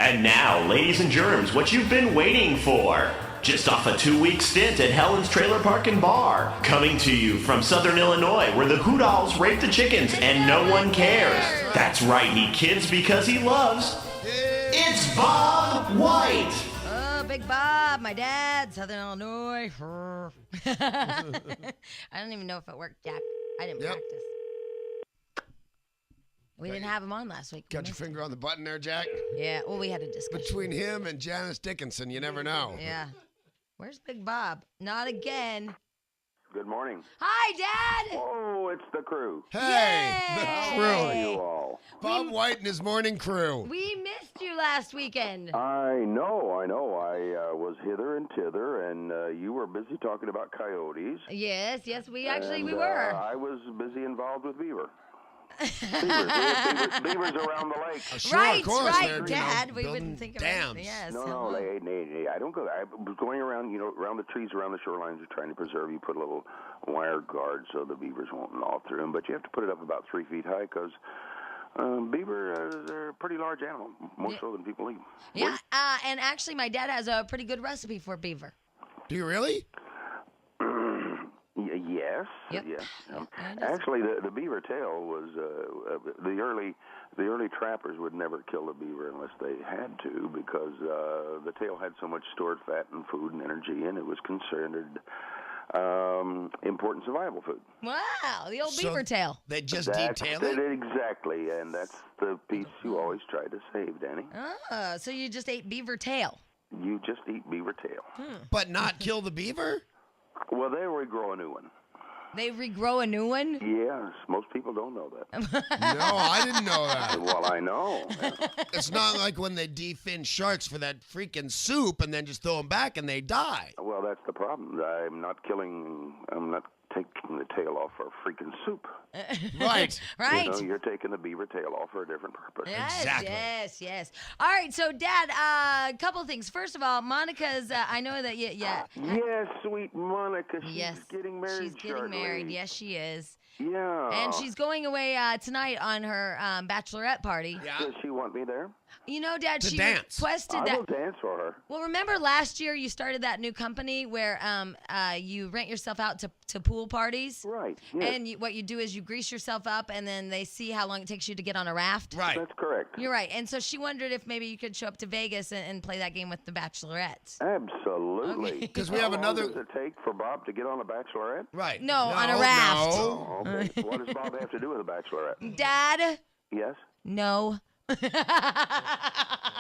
And now, ladies and germs, what you've been waiting for. Just off a 2-week stint at Helen's Trailer Park and Bar. Coming to you from Southern Illinois, where the Hoodolls rape the chickens and no one cares. That's right, he kids because he loves. It's Bob White. Oh, Big Bob, my dad, Southern Illinois. I don't even know if it worked, Jack. I didn't practice. We didn't have him on last week. Got your finger on the button there, Jack? Yeah, well, we had a discussion. Between him and Janice Dickinson, you never know. Yeah. Where's Big Bob? Not again. Good morning. Hi, Dad! Oh, it's the crew. Hey, the How crew. are you all? Bob White and his morning crew. We missed you last weekend. I know. I was hither and thither, and you were busy talking about coyotes. Yes, we And, were. I was busy involved with beaver. Beavers around the lake. Sure, right, of course. right, They're, Dad. We building wouldn't think of dams. it. Yes. No, I don't go. I was going around, around the trees, around the shorelines, you're trying to preserve. You put a little wire guard so the beavers won't gnaw through them, but you have to put it up about 3 feet high because beaver are a pretty large animal, more so than people eat. Yeah, and actually, my dad has a pretty good recipe for beaver. Do you really? Yes. Yep. Yes. Yep, Actually, the beaver tail was the early trappers would never kill a beaver unless they had to because the tail had so much stored fat and food and energy, and it was considered important survival food. Wow, the old beaver tail. They just That's detail it? exactly, and that's the piece you always try to save, Danny. Oh, so you just ate beaver tail. You just eat beaver tail. But not kill the beaver? Well, they regrow a new one. They regrow a new one? Yes, most people don't know that. No, I didn't know that. Well, I know. It's not like when they defin sharks for that freaking soup and then just throw them back and they die. Well, that's the problem. I'm not taking the tail off for freaking soup. Right. Right. You're taking the beaver tail off for a different purpose. Yes, Exactly. yes. All right, so Dad, a couple things. First of all, Monica's. I know that. Yeah. Yes, sweet Monica. She's Yes. getting married. She's getting shortly. married. Yes, she is. Yeah. And she's going away tonight on her bachelorette party. Yeah. Does she want me there? You know, Dad, To she dance. requested I that. will dance for her. Well, remember last year you started that new company where you rent yourself out to pool parties? Right. Yes. And what you do is you grease yourself up, and then they see how long it takes you to get on a raft. Right. That's correct. You're right. And so she wondered if maybe you could show up to Vegas and play that game with the bachelorettes. Absolutely. Because we have another. How long does it take for Bob to get on a bachelorette? Right. No, on a raft. No. Oh, okay. What does Bob have to do with a bachelorette? Dad, Yes? no.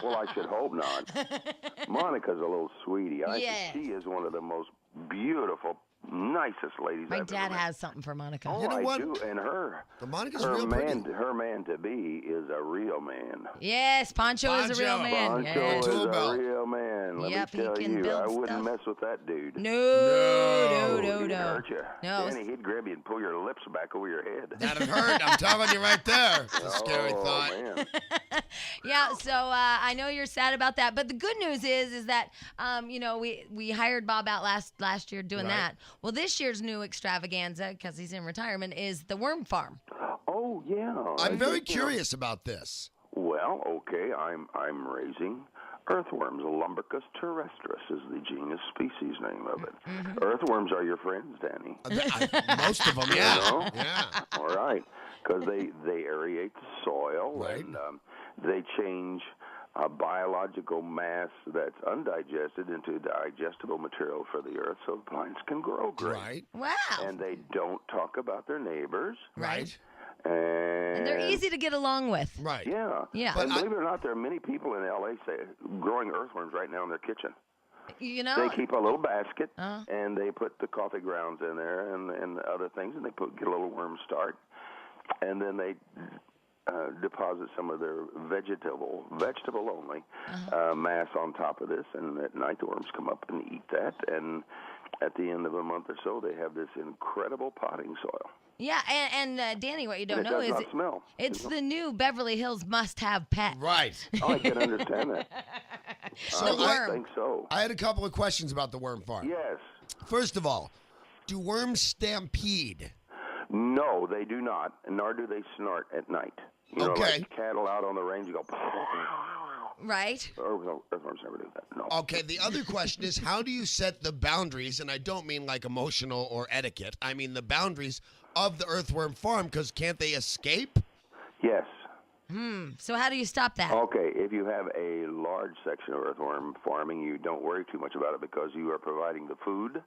Well, I should hope not. Monica's a little sweetie. Yes. She is one of the most beautiful, nicest ladies My I've dad ever met. has something for Monica. Oh, You know I what? do. And her Monica's her real man, pretty. her man to be is a real man. Yes, Poncho is a real Poncho. man. Poncho Yes. is Tool a belt. real man. Let Yep, he me tell can you, build I wouldn't stuff. mess with that dude. No. He'd hurt you. No. Danny, he'd grab you and pull your lips back over your head. That'd hurt. I'm telling you right there. It's a scary Oh, thought. Man. Yeah, so I know you're sad about that, but the good news is that we hired Bob out last year doing Right. that. Well, this year's new extravaganza, because he's in retirement, is the worm farm. Oh, yeah. I'm very curious about this. Well, okay, I'm raising earthworms. Lumbricus terrestris is the genus species name of it. Earthworms are your friends, Danny. Most of them, yeah. know? Yeah. All right, because they aerate the soil Right. and they change biological mass that's undigested into digestible material for the earth, so the plants can grow great. Right. Wow. And they don't talk about their neighbors. Right. And they're easy to get along with. Right. Yeah. Yeah. And But believe it or not, there are many people in L.A. growing earthworms right now in their kitchen. You know? They keep a little basket, Uh-huh. and they put the coffee grounds in there and other things, and they get a little worm start, and then they deposit some of their vegetable only mass on top of this, and at night the worms come up and eat that, and at the end of a month or so, they have this incredible potting soil. Yeah, and Danny, what you don't And it know does is not smell. it's the new Beverly Hills must-have pet. Right. Oh, I can understand that. So The I worm. think so. I had a couple of questions about the worm farm. Yes. First of all, do worms stampede? No, they do not, nor do they snort at night. You know, Okay. like cattle out on the range, you go. Right. Earthworms never do that. No. Okay, the other question is, how do you set the boundaries, and I don't mean like emotional or etiquette, I mean the boundaries of the earthworm farm, because can't they escape? Yes. So how do you stop that? Okay, if you have a large section of earthworm farming, you don't worry too much about it because you are providing the food.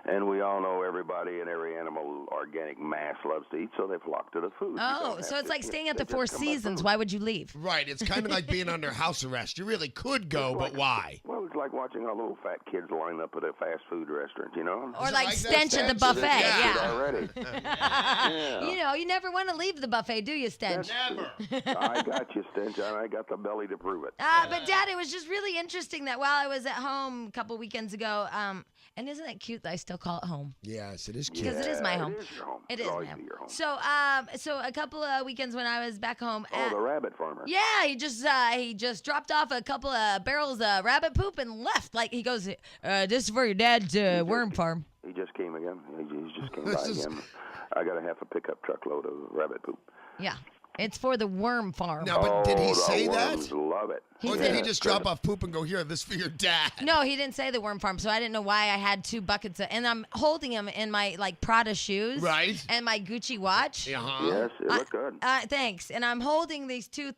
And we all know everybody and every animal organic mass loves to eat, so they flock to the food. Oh, so it's like staying at the Four Seasons. Why would you leave? Right, it's kind of like being under house arrest. You really could go, but why? Well, it's like watching our little fat kids line up at a fast food restaurant, you know? Or like like that? stench at the Stench? buffet. Yeah. Already. Yeah. You know, you never want to leave the buffet, do you, Stench? Never. I got you, Stench, and I got the belly to prove it. But Dad, it was just really interesting that while I was at home a couple weekends ago, and isn't it cute that I still call it home? Yes, it is cute. Because it is my home. It is your home. It is It'll my always home. be your home. So a couple of weekends when I was back home. Oh, the rabbit farmer. Yeah, he just dropped off a couple of barrels of rabbit poop and left. Like he goes, this is for your dad's worm farm. He just came again. He just came by again. I got a half a pickup truckload of rabbit poop. Yeah, it's for the worm farm. Now, but did he the say that? worms love it. Or did he just drop off poop and go, here, this for your dad? No, he didn't say the worm farm, so I didn't know why I had 2 buckets of, and I'm holding them in my like Prada shoes, Right. and my Gucci watch. Uh-huh. Yes, it looked good. Thanks, and I'm holding these 2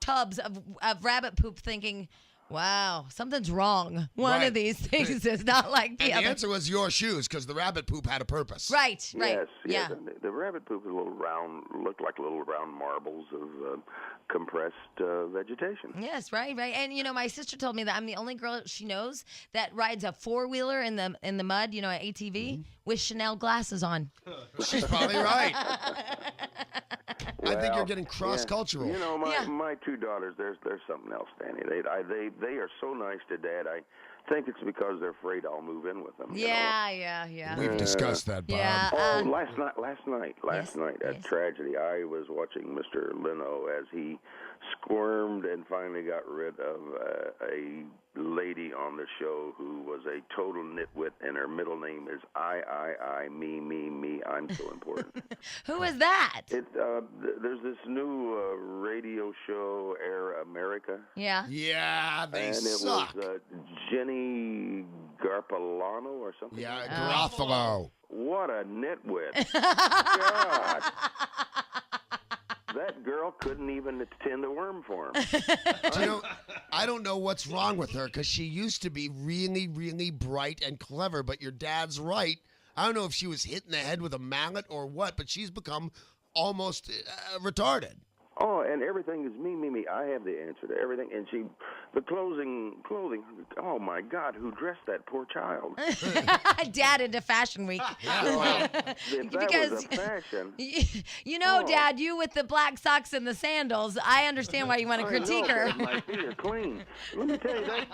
tubs of rabbit poop, thinking, wow, something's wrong. One Right. of these things is not like the And the other. answer was your shoes, because the rabbit poop had a purpose. Right. Yes, Yeah. The rabbit poop is a little round, looked like little round marbles of compressed vegetation. Yes, right. And you know, my sister told me that I'm the only girl she knows that rides a 4-wheeler in the mud, you know, an ATV with Chanel glasses on. She's probably right. I think you're Well, getting cross-cultural. You know, Yeah. my 2 daughters, there's something else, Danny. They are so nice to Dad. I think it's because they're afraid I'll move in with them. you know? Yeah. We've discussed that, Bob. Yeah. Oh, last night, Yes, a yes. tragedy. I was watching Mr. Leno as he squirmed and finally got rid of a lady on the show who was a total nitwit, and her middle name is I, me. I'm so important. Who is that? There's this new radio show, Air America. Yeah. Yeah, they And it suck. was Jenny Garpolano or something. Yeah, like that. Garofalo. What a nitwit. God. That girl couldn't even attend a worm farm. Do you know, I don't know what's wrong with her, because she used to be really, really bright and clever, but your dad's right. I don't know if she was hit in the head with a mallet or what, but she's become almost retarded. Oh, and everything is me. I have the answer to everything. And the clothing, oh my God, who dressed that poor child? Dad into Fashion Week. If that Because- was a fashion. You know, Oh. Dad, you with the black socks and the sandals, I understand why you want to critique I know, her. 'cause my feet are clean. Let me tell you,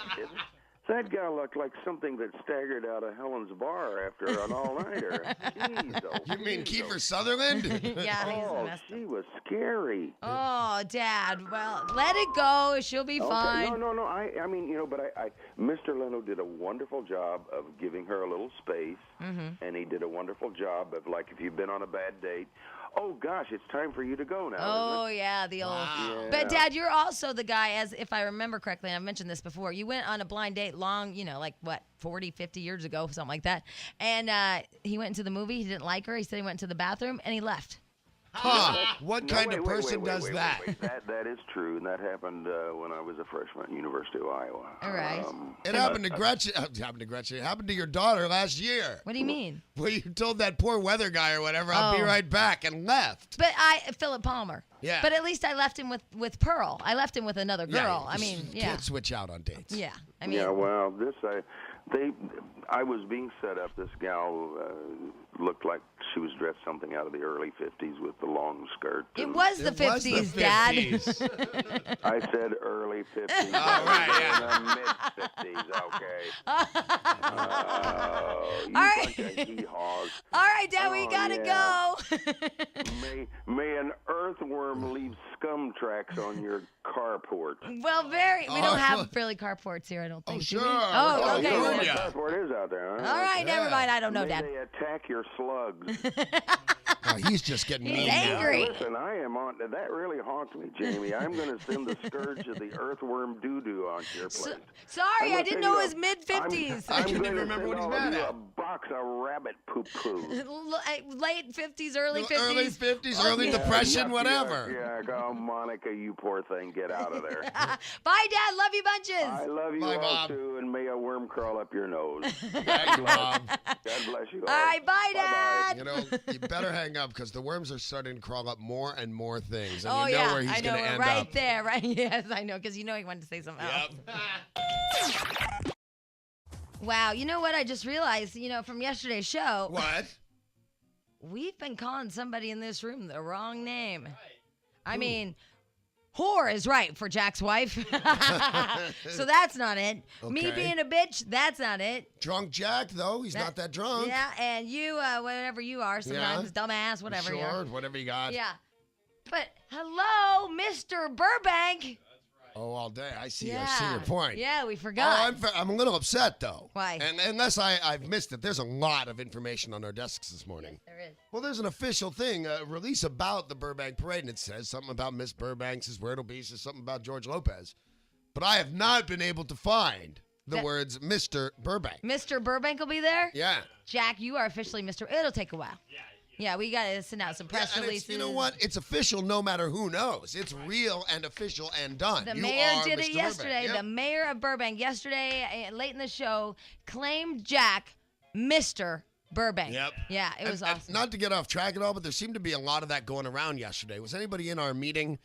that guy looked like something that staggered out of Helen's bar after an all-nighter. Jeez, oh, You mean jeez, Kiefer Sutherland? Yeah, he's Oh, messed up. she was scary. Oh, Dad. Well, let it go. She'll be fine. Okay. No. I mean, you know, but Mr. Leno did a wonderful job of giving her a little space, and he did a wonderful job of, like, if you've been on a bad date, oh gosh, it's time for you to go now. Oh, isn't it? yeah, the old. Wow. But, Dad, you're also the guy, as if I remember correctly, and I've mentioned this before, you went on a blind date long, you know, like, what, 40, 50 years ago, something like that. And he went into the movie. He didn't like her. He said he went to the bathroom, and he left. Huh? What No, kind wait, of wait, person wait, does wait, that? wait. That is true, and that happened when I was a freshman at University of Iowa. All right. It happened to Gretchen. It happened to Gretchen. It happened to your daughter last year. What do you mean? Well, you told that poor weather guy or whatever, I'll be Oh. right back, and left. But Philip Palmer. Yeah. But at least I left him with Pearl. I left him with another girl. Yeah, I mean, you yeah. can't switch out on dates. Yeah. I mean, Yeah, well, I was being set up. This gal looked like she was dressed something out of the early 50s with the long skirt. it and was the It was 50s, the Dad. 50s. I said early 50s. Oh, right, Mid 50s, okay. You All right. bunch of hee-haws. All right, Dad, we Oh, gotta yeah. go. May an earthworm leave scum tracks on your carport. Well, we Oh, don't have really carports here, I don't think. do sure. we? We're Oh, California. okay. You know well, what Yeah. carport is out there, huh? all right, never Yeah. mind. I don't know, May Dad. they attack your slugs. Oh, he's just getting He's mean now. angry. Listen, I am on. That really haunts me, Jamie. I'm going to send the scourge of the earthworm doo-doo onto your place. Sorry, I didn't know it was I'm mid-50s. I can going even to remember what he's send all mad of you at. a box of rabbit poo-poo. Late 50s, early 50s. Early 50s, early Okay. depression, Yuck, whatever. yuck, yuck. Oh, Monica, you poor thing, get out of there. Bye, Dad. Love you bunches. I love you Bye, all Bob. too, and may a worm crawl up your nose. Thanks, Bob. God bless you all. All right, bye, Bye-bye. Dad. You know, you better hang up because the worms are starting to crawl up more and more things. And Oh, you know yeah. where he's I know. going to We're end right up. there, right? Yes, I know, because you know he wanted to say something else. Wow. You know what? I just realized, from yesterday's show, What? we've been calling somebody in this room the wrong name. I mean, whore is right for Jack's wife. So that's not it. Me Okay. being a bitch, that's not it. Drunk Jack, though. He's not that drunk. Yeah, and you, whatever you are, sometimes dumbass, whatever you Sure, are. whatever you got. Yeah. But hello, Mr. Burbank. Oh, all day. I see. Yeah. I see your point. Yeah, we Oh, forgot. I'm a little upset, though. Why? And unless I've missed it, there's a lot of information on our desks this morning. There is. Well, there's an official thing, a release about the Burbank Parade, and it says something about Miss Burbank, says where it'll be, says something about George Lopez. But I have not been able to find the That- words Mr. Burbank. Mr. Burbank will be there? Yeah. Jack, you are officially Mr. It'll take a while. Yeah, we got to send out some press And releases. you know what? It's official no matter who knows. It's real and official and done. The You mayor are did Mr. it yesterday. Burbank. The mayor of Burbank yesterday, late in the show, claimed Jack Mr. Burbank. Yep. Yeah, it was And awesome. not to get off track at all, but there seemed to be a lot of that going around yesterday. Was anybody in our meeting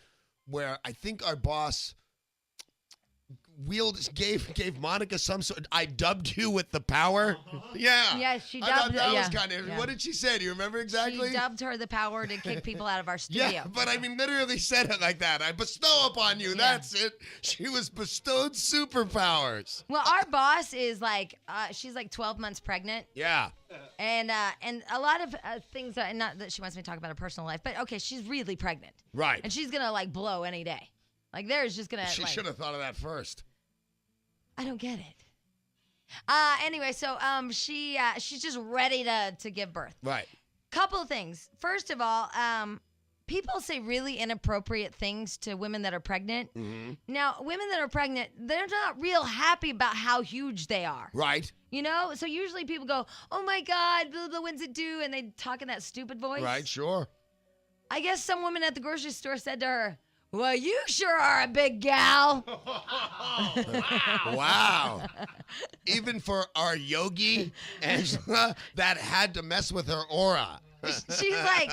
where I think our boss gave Monica some sort? I dubbed you with the power. Yeah. Yes, she I thought dubbed- that was yeah, kind of. yeah. What did she say? Do you remember exactly? She dubbed her the power to kick people out of our studio. Yeah, but I mean, literally said it like that. I bestow upon you. Yeah. That's it. She was bestowed superpowers. Well, our boss is like, she's like 12 months pregnant. Yeah. And a lot of things, not that she wants me to talk about her personal life, but okay, she's really pregnant. Right. And she's going to like blow any day. Like there's just going to She like, should have thought of that first. I don't get it. Anyway, so she's just ready to give birth. Right. Couple of things. First of all, people say really inappropriate things to women that are pregnant. Mm-hmm. Now, women that are pregnant, they're not real happy about how huge they are. Right. You know? So usually people go, "Oh my God, blah, blah, when's it due?" And they talk in that stupid voice. Right. Sure. I guess some woman at the grocery store said to her, "Well, you sure are a big gal." Wow. Even for our yogi, Angela, that had to mess with her aura. She's like,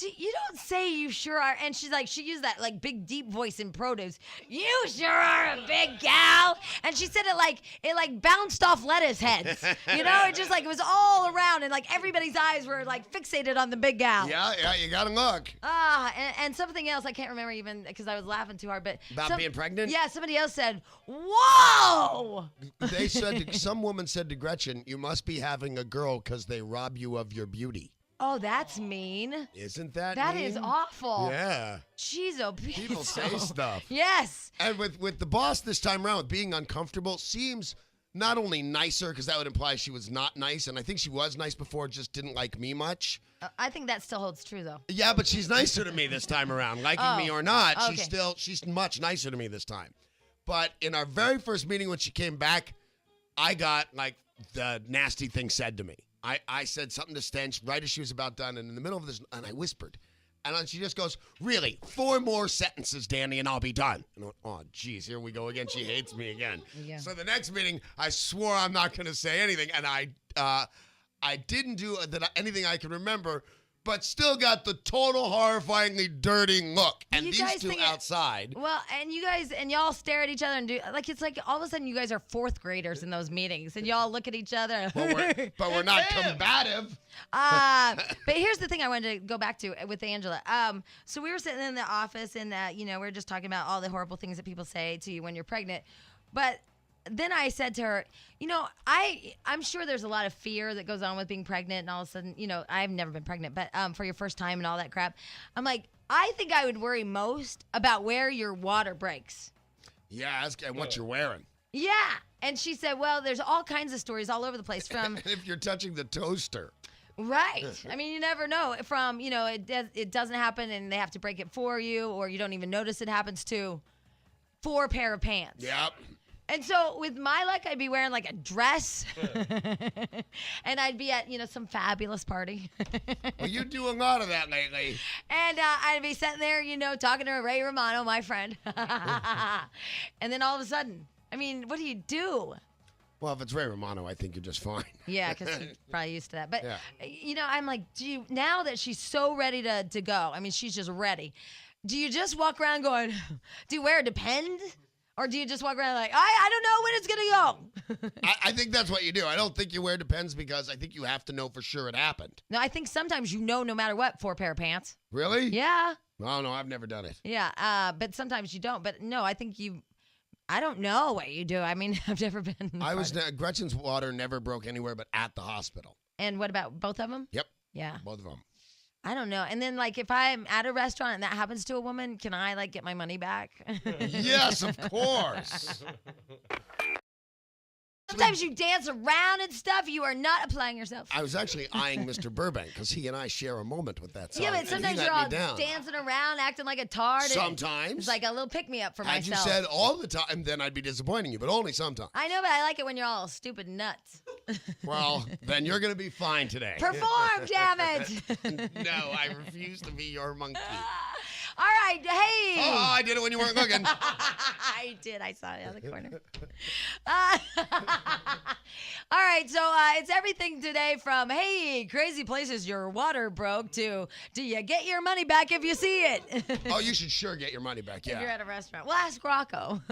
"You don't say you sure are." And she's like, she used that like big deep voice in produce. "You sure are a big gal." And she said it like bounced off lettuce heads. You know, it just like it was all around and like everybody's eyes were like fixated on the big gal. Yeah, you gotta look. And something else I can't remember even because I was laughing too hard. But About being pregnant? Yeah, somebody else said, "Whoa." They said, some woman said to Gretchen, "You must be having a girl because they rob you of your beauty." Oh, that's mean. Isn't that That mean? is awful. Yeah. She's a piece. People say stuff. Yes. And with the boss this time around, being uncomfortable seems not only nicer, because that would imply she was not nice, and I think she was nice before, just didn't like me much. I think that still holds true, though. Yeah, but she's nicer to me this time around. Liking me or not, okay. she's much nicer to me this time. But in our very first meeting when she came back, I got like the nasty thing said to me. I said something to Stench right as she was about done, and in the middle of this, and I whispered. And then she just goes, "Really, 4 more sentences, Danny, and I'll be done." And I went, "Oh, geez, here we go again. She hates me again." Yeah. So the next meeting, I swore I'm not going to say anything, and I didn't do anything I can remember, but still got the total horrifyingly dirty look. And You these guys two think outside. Well, and you guys, and y'all stare at each other and do, like, it's like all of a sudden you guys are 4th graders in those meetings, and y'all look at each other. But we're not combative. But here's the thing I wanted to go back to with Angela. So we were sitting in the office, and we were just talking about all the horrible things that people say to you when you're pregnant. But then I said to her, I'm sure there's a lot of fear that goes on with being pregnant, and all of a sudden, I've never been pregnant, but for your first time and all that crap, I'm like, I think I would worry most about where your water breaks. Yeah, ask what you're wearing. Yeah. And she said, well, there's all kinds of stories all over the place from If you're touching the toaster. Right. I mean, you never know. From, it doesn't happen and they have to break it for you, or you don't even notice it happens to 4 pair of pants. Yep. And so with my luck, I'd be wearing like a dress and I'd be at, some fabulous party. Well, you do a lot of that lately. And I'd be sitting there, talking to Ray Romano, my friend. And then all of a sudden, I mean, what do you do? Well, if it's Ray Romano, I think you're just fine. Yeah, because she's probably used to that. But, Yeah. I'm like, now that she's so ready to go, I mean, she's just ready. Do you just walk around going, do you wear a Depend? Or do you just walk around like, I don't know when it's going to go? I think that's what you do. I don't think you wear Depends because I think you have to know for sure it happened. No, I think sometimes no matter what, 4 pair of pants. Really? Yeah. Oh, no, I've never done it. Yeah, but sometimes you don't. But no, I think I don't know what you do. I mean, I've never been. Gretchen's water never broke anywhere but at the hospital. And what about both of them? Yep. Yeah. Both of them. I don't know. And then, like, if I'm at a restaurant and that happens to a woman, can I, like, get my money back? Yes, of course. Sometimes you dance around and stuff. You are not applying yourself. I was actually eyeing Mr. Burbank because he and I share a moment with that song. Yeah, but sometimes you're all dancing around, acting like a tard. Sometimes. It's like a little pick-me-up for Had myself. you said all the time, then I'd be disappointing you, but only sometimes. I know, but I like it when you're all stupid nuts. Well, then you're going to be fine today. Perform, damn it. No, I refuse to be your monkey. All right, hey. Oh, I did it when you weren't looking. I did. I saw it out of the corner. All right, so it's everything today from, hey, crazy places your water broke to, do you get your money back if you see it? Oh, you should sure get your money back, If you're yeah. at a restaurant. Well, ask Rocco.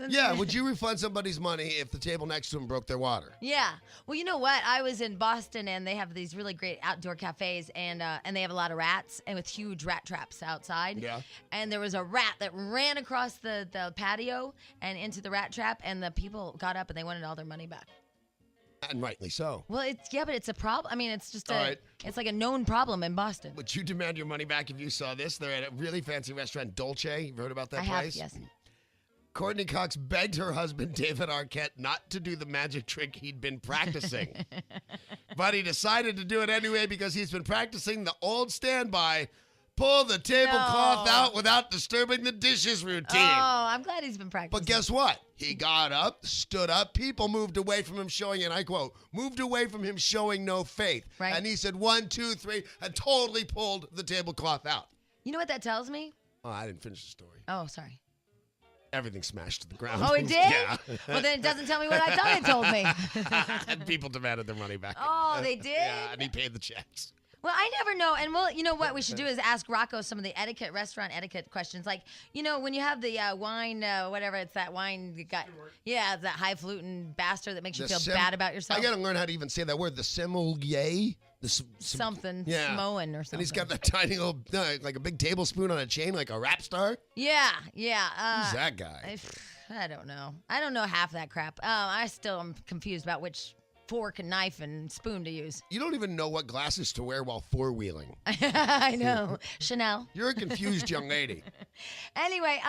Yeah, would you refund somebody's money if the table next to them broke their water? Yeah. Well, you know what? I was in Boston, and they have these really great outdoor cafes, and they have a lot of rats, and with huge rat traps outside. Yeah. And there was a rat that ran across the patio and into the rat trap, and the people got up, and they wanted all their money back. And rightly so. Well, but it's a problem. I mean, it's just it's like a known problem in Boston. Would you demand your money back if you saw this? They're at a really fancy restaurant, Dolce. You've heard about that I place? have, yes. Courtney Cox begged her husband, David Arquette, not to do the magic trick he'd been practicing. But he decided to do it anyway because he's been practicing the old standby, pull the tablecloth out without disturbing the dishes routine. Oh, I'm glad he's been practicing. But guess what? He got up, stood up. People moved away from him showing, and I quote, moved away from him showing no faith. Right. And he said 1, 2, 3, and totally pulled the tablecloth out. You know what that tells me? Oh, I didn't finish the story. Oh, sorry. Everything smashed to the ground. Oh, it did? Yeah. Well, then it doesn't tell me what I thought it told me. And people demanded their money back. Oh, they did? Yeah, and he paid the checks. Well, I never know. And you know what we should do is ask Rocco some of the restaurant etiquette questions. Like, when you have the wine, whatever, it's that wine you got. Yeah, it's that highfalutin bastard that makes you feel bad about yourself. I got to learn how to even say that word. The sommelier. Something, yeah. Samoan or something. And he's got that tiny little, like a big tablespoon on a chain, like a rap star. Yeah. Who's that guy? I don't know. I don't know half that crap. I still am confused about which fork and knife and spoon to use. You don't even know what glasses to wear while four-wheeling. I know. Chanel. You're a confused young lady. Anyway,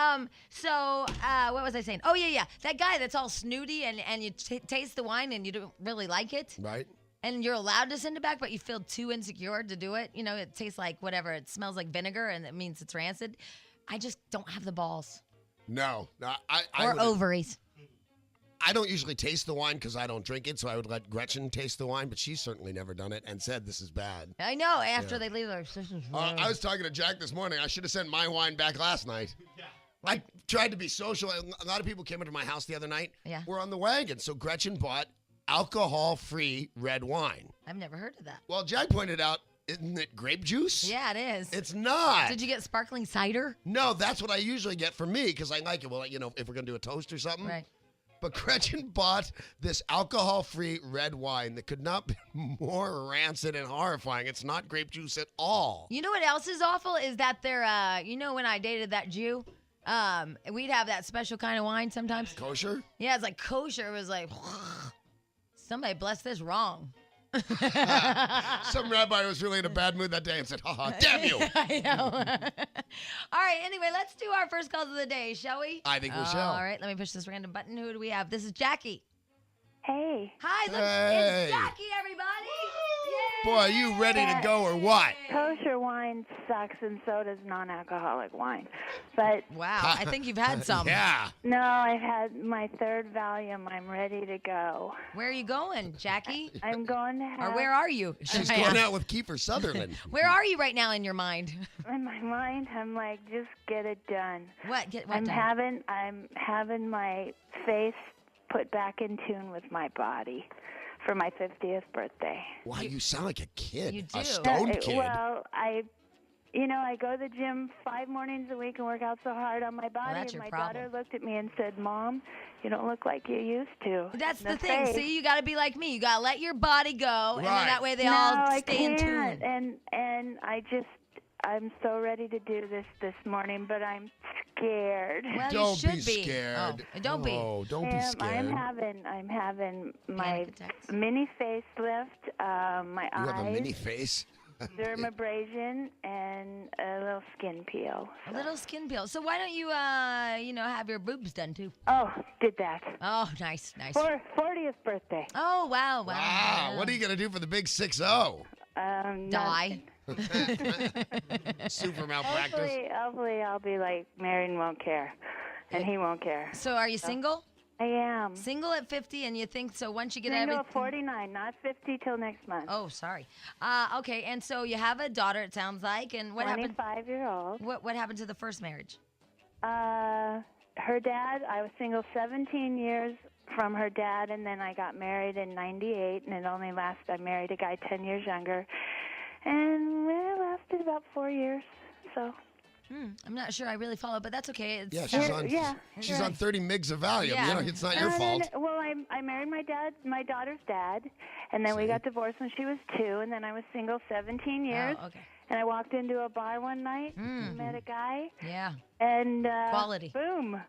so what was I saying? Oh, yeah. That guy that's all snooty and you taste the wine and you don't really like it. Right. And you're allowed to send it back, but you feel too insecure to do it. It tastes like whatever. It smells like vinegar, and it means it's rancid. I just don't have the balls. No. Or ovaries. I don't usually taste the wine because I don't drink it, so I would let Gretchen taste the wine, but she's certainly never done it and said this is bad. I know. After they leave, this is I was talking to Jack this morning. I should have sent my wine back last night. Yeah. I tried to be social. A lot of people came into my house the other night. Yeah. We're on the wagon, so Gretchen bought alcohol-free red wine. I've never heard of that. Well, Jack pointed out, isn't it grape juice? Yeah, it is. It's not. Did you get sparkling cider? No, that's what I usually get for me because I like it. Well, if we're going to do a toast or something. Right. But Gretchen bought this alcohol-free red wine that could not be more rancid and horrifying. It's not grape juice at all. You know what else is awful is that they're, when I dated that Jew, we'd have that special kind of wine sometimes. Kosher? Yeah, it's like kosher. It was like, somebody blessed this wrong. Some rabbi was really in a bad mood that day and said, haha, damn you. I know. All right, anyway, let's do our first calls of the day, shall we? I think we shall. All right, let me push this random button. Who do we have? This is Jackie. Hey. Hi, Hey. it's Jackie, everybody. Boy, are you ready to go or what? Kosher wine sucks, and so does non-alcoholic wine. But Wow, I think you've had some. Yeah. no, I've had my third Valium. I'm ready to go. Where are you going, Jackie? I'm going to have. Or where are you? She's I going ask? out with Kiefer Sutherland. Where are you right now in your mind? In my mind, I'm like, just get it done. What? Get what I'm done? having my face put back in tune with my body for my 50th birthday. Wow, you sound like a kid. You do. A stoned kid. Well, I go to the gym 5 mornings a week and work out so hard on my body. that's And your my problem. daughter looked at me and said, "Mom, you don't look like you used to." That's In the thing. face. See, you got to be like me. You got to let your body go, and then Right. that way they no, all I stay in can't. tune. And I'm so ready to do this morning, but I'm scared. Well, Don't you should be scared. Oh, don't be. Oh, don't be I'm scared. having my Panic attacks. mini facelift, my You have a eyes, mini face. dermabrasion, and a little skin peel. A little skin peel. So why don't you, have your boobs done too? Oh, did that. Oh, nice. For 40th birthday. Oh, wow. Wow, what are you going to do for the big 6-0? Die. Super malpractice. Hopefully I'll be like married and won't care. And he won't care. So are you single? I am. Single at 50, and you think so once you get Single everything. at 49, not 50 till next month. Oh, sorry. Okay, and so you have a daughter, it sounds like, and what happened? 25-year-old. What happened to the first marriage? Her dad, I was single 17 years from her dad, and then I got married in 98, and I married a guy 10 years younger. And it lasted about 4 years, so. I'm not sure I really follow, but that's okay. It's, Yeah, she's on 30 mgs of Valium. Yeah. You know, it's not your fault. Well, I married my daughter's dad, and then we got divorced when she was 2, and then I was single 17 years. Oh, okay. And I walked into a bar one night, met a guy, Yeah. and Quality. boom,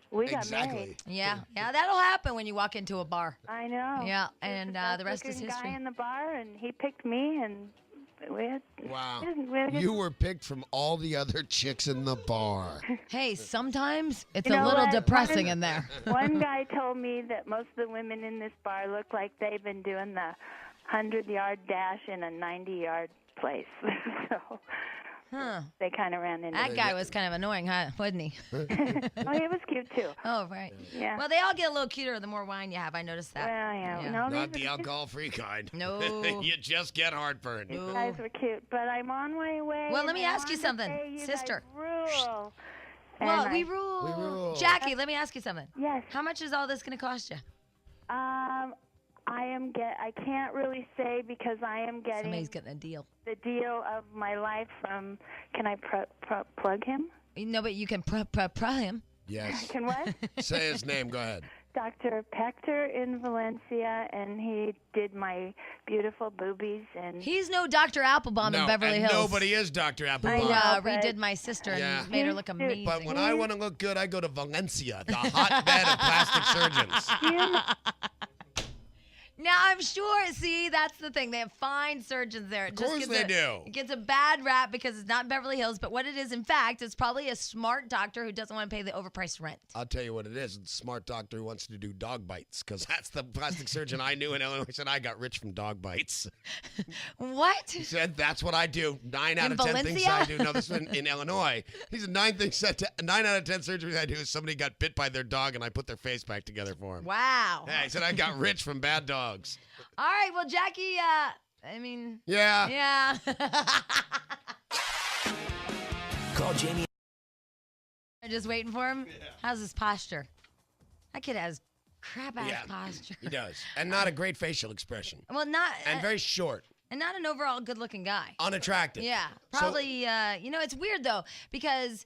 we got Exactly. married. Yeah, that'll happen when you walk into a bar. I know. Yeah, and the rest is Best-looking history. guy in the bar, and he picked me, and we had. Wow. we had a good- You were picked from all the other chicks in the bar. Hey, sometimes it's You a know little what? depressing in there. One guy told me that most of the women in this bar look like they've been doing the 100-yard dash in a 90-yard place. So Huh. they kind of ran into That it. guy was kind of annoying, huh? Wasn't he? Oh, he was cute, too. Oh, right. Yeah. Well, they all get a little cuter the more wine you have. I noticed that. Well, yeah. Yeah. No, Not these the alcohol-free kind. No. You just get heartburn. guys were cute, but I'm on my way. Well, let and me I ask you wanted to something, say you sister. guys rule. Well, And we I- rule. We rule. Jackie, let me ask you something. Yes. How much is all this going to cost you? I can't really say because I am getting Somebody's getting a deal. the deal of my life from. Can I plug him? No, but you can him. Yes. Can what? Say his name. Go ahead. Dr. Pector in Valencia, and he did my beautiful boobies and. He's no Dr. Applebaum in Beverly and Hills. nobody is Dr. I Applebaum. know. I but- redid my sister and Yeah. made her look amazing. But when I want to look good, I go to Valencia, the hotbed of plastic surgeons. Now, I'm sure, see, that's the thing. They have fine surgeons there. Of course they do. It gets a bad rap because it's not Beverly Hills, but what it is, in fact, it's probably a smart doctor who doesn't want to pay the overpriced rent. I'll tell you what it is. It's a smart doctor who wants to do dog bites because that's the plastic surgeon I knew in Illinois said I got rich from dog bites. What? He said that's what I do. 9 out In of 10 things Valencia? I do. No, this one in Illinois. He said 9 out of 10 surgeries I do is somebody got bit by their dog and I put their face back together for him. Wow. Yeah, he said I got rich from bad dogs. All right, well, Jackie, Yeah. yeah. Call Jamie. They're just waiting for him? Yeah. How's his posture? That kid has crap-ass Yeah, posture. he does. And not a great facial expression. Well, not... And very short. and not an overall good-looking guy. Unattractive. Yeah, So- probably. It's weird though because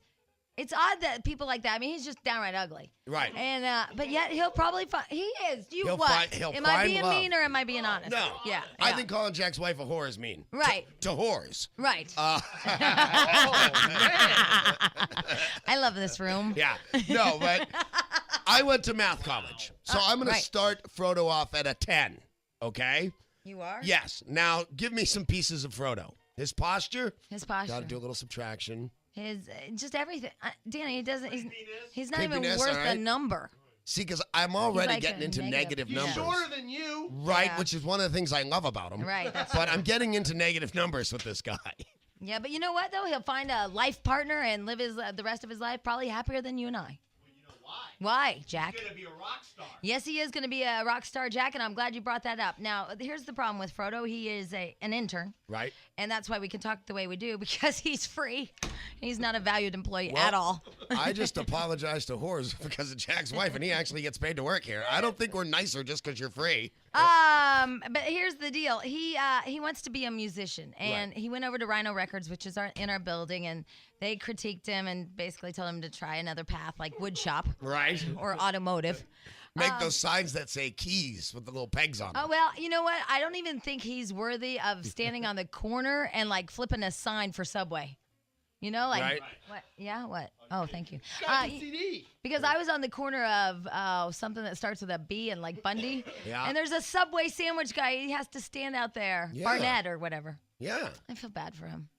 it's odd that people like that. I mean, he's just downright ugly. Right. And but yet he'll probably find. He is. You He'll what? find- he'll am I find being love. mean or am I being honest? No. Yeah. I yeah. think calling Jack's wife a whore is mean. Right. To whores. Right. Oh, I love this room. yeah. No, but I went to math college. So I'm going right. to start Frodo off at a 10. Okay? You are. Yes. Now, give me some pieces of Frodo. His posture. His posture. Got to do a little subtraction. His just everything. Danny, he doesn't. He's not even Creepiness, worth all the right. number. See, because I'm already like getting a into negative He's numbers. shorter than you. Right, Yeah. which is one of the things I love about him. Right, that's But I'm getting into negative numbers with this guy. Yeah, but you know what, though? He'll find a life partner and live the rest of his life probably happier than you and I. Well, you know why? Why, Jack? He's gonna be a rock star. Yes, he is going to be a rock star, Jack, and I'm glad you brought that up. Now, here's the problem with Frodo. He is an intern, Right? and that's why we can talk the way we do, because he's free. He's not a valued employee at all. I just apologize to whores because of Jack's wife, and he actually gets paid to work here. I don't think we're nicer just because you're free. But here's the deal. He wants to be a musician, and he went over to Rhino Records, which is in our building, and they critiqued him and basically told him to try another path like wood shop Right? or automotive. Make those signs that say keys with the little pegs on them. Oh, well, you know what? I don't even think he's worthy of standing on the corner and like flipping a sign for Subway. You know, like Right. what? Yeah, what? Oh, thank you. Got the CD. Because I was on the corner of something that starts with a B and like Bundy. Yeah. And there's a Subway sandwich guy. He has to stand out there. Yeah. Barnett or whatever. Yeah. I feel bad for him.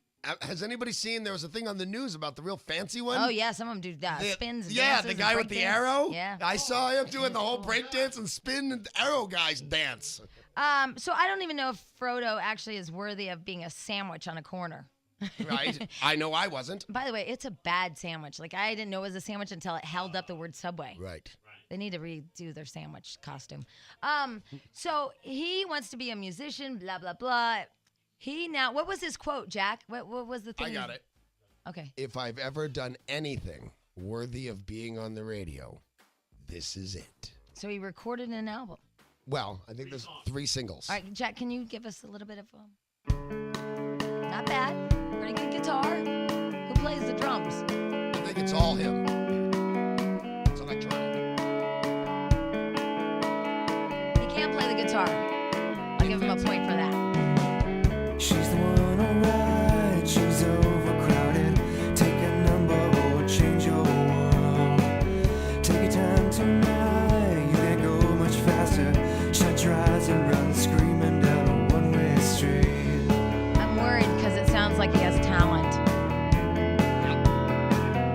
Has anybody seen, there was a thing on the news about the real fancy one? Oh, yeah. Some of them do The- spins and yeah, dances the and guy break with the dance. arrow. Yeah. I saw him doing the whole break dance and spin and arrow guys dance. So I don't even know if Frodo actually is worthy of being a sandwich on a corner. Right? I know I wasn't. By the way, it's a bad sandwich. Like, I didn't know it was a sandwich until it held up the word Subway. Right. They need to redo their sandwich costume. So he wants to be a musician, blah, blah, blah. What was his quote, Jack? What was the thing? I got it. Okay. If I've ever done anything worthy of being on the radio, this is it. So he recorded an album. Well, I think there's 3 singles. All right, Jack, can you give us a little bit of not bad. Pretty good guitar. Who plays the drums? I think it's all him. It's electronic. He can't play the guitar. I'll give him a point for that. She's the one, alright. She's overcrowded. Take a number or change your world. Take your time tonight. You can't go much faster. Shut your eyes and run screaming down a one-way street. I'm worried because it sounds like he has talent.